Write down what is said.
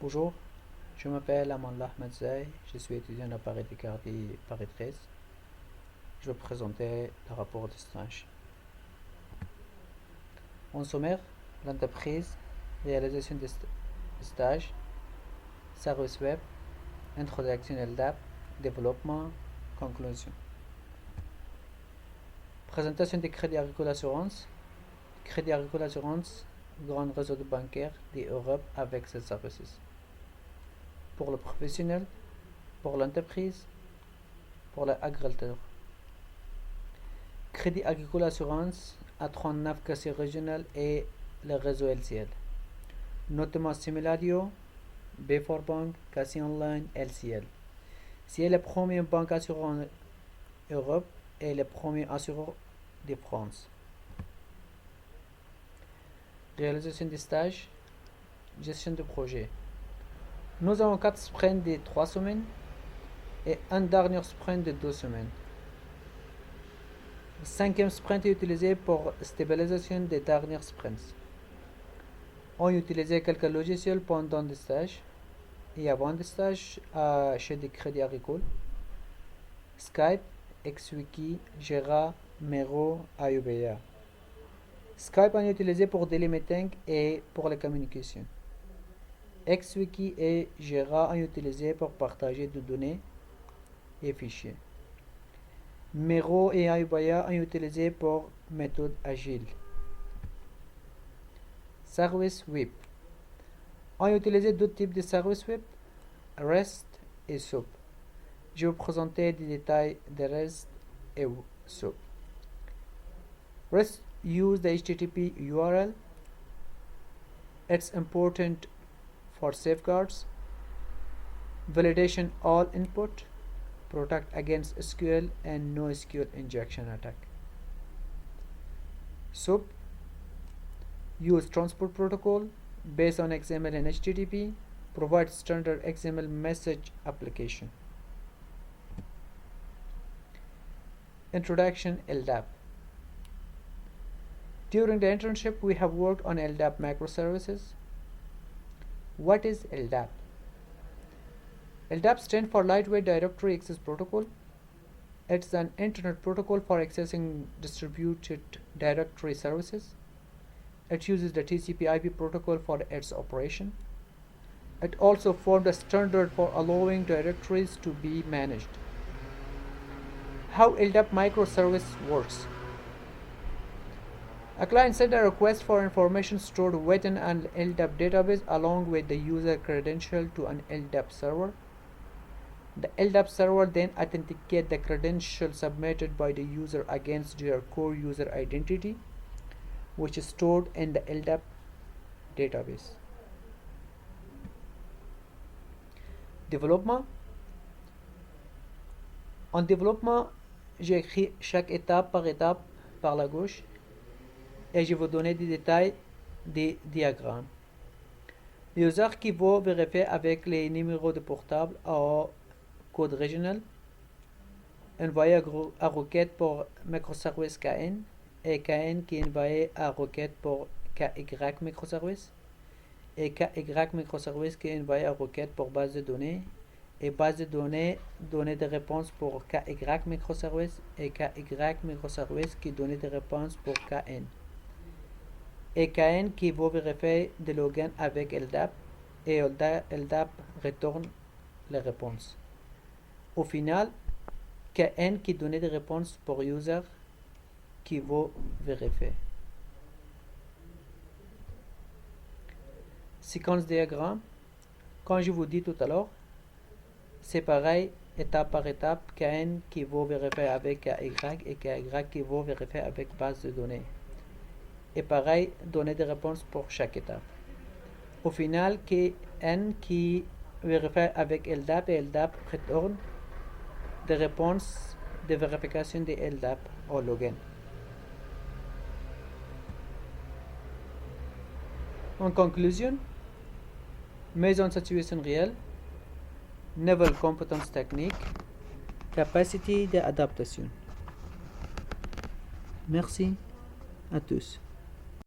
Bonjour, je m'appelle Amanlah Madzai, je suis étudiant à Paris Picardie, Paris 13. Je vais présenter le rapport de stage. En sommaire, l'entreprise, réalisation des stages, service web, introduction LDAP, développement, conclusion. Présentation des crédits agricole assurance. Crédit agricole assurance, grand réseau de bancaires d'Europe avec ses services. Pour le professionnel, pour l'entreprise, pour l'agriculteur. Crédit agricole assurance à 39 quartiers régionales et le réseau LCL. Notamment Simulario, B4 Bank, Cassie Online, LCL. C'est la première banque assurée en Europe et le premier assureur de France. Réalisation des stages, gestion de projet. Nous avons 4 sprints de 3 semaines et un dernier sprint de 2 semaines. Le 5e sprint est utilisé pour stabilisation des derniers sprints. On utilisait quelques logiciels pendant des stages et avant des stages chez des crédits agricoles. Skype, XWiki, Jira, Miro, Ayubaya. Skype on utilisé pour daily meeting et pour la communication. XWiki et Jira on utilisé pour partager des données et fichiers. Miro et Ayubaya on utilisé pour méthode agile. Service web. On utilisé deux types de services web, REST et SOAP. Je vais vous présenter des détails de REST et SOAP. REST use the HTTP URL. It's important for safeguards, validation all input, protect against SQL and NoSQL injection attack. SOAP use transport protocol based on XML and HTTP, provide standard XML message application. Introduction LDAP. During the internship, we have worked on LDAP microservices. What is LDAP? LDAP stands for Lightweight Directory Access Protocol. It's an internet protocol for accessing distributed directory services. It uses the TCP/IP protocol for its operation. It also formed a standard for allowing directories to be managed. How LDAP microservice works. A client sends a request for information stored within an LDAP database along with the user credential to an LDAP server. The LDAP server then authenticates the credential submitted by the user against their core user identity, which is stored in the LDAP database. Développement. En développement, j'ai écrit chaque étape par la gauche et je vais vous donner des détails des diagrammes. L'user qui va vérifier avec les numéros de portable au code régional, envoyer à requête pour microservice KN et KN qui envoie à requête pour KY microservice et KY microservice qui envoie à requête pour base de données et base de données de réponse pour KY microservice et KY microservice qui donne des réponses pour KN. Et KN qui va vérifier des logins avec LDAP et LDAP retourne les réponses. Au final, KN qui donne des réponses pour user qui va vérifier. Séquence diagramme. Comme je vous dis tout à l'heure, c'est pareil, étape par étape, KN qui va vérifier avec KY et KY qui va vérifier avec base de données. Et pareil, donner des réponses pour chaque étape. Au final, KN qui vérifie avec LDAP et LDAP retourne des réponses de vérification de LDAP au login. En conclusion, mise en situation réelle, nouvelle compétence technique, capacité d'adaptation. Merci à tous.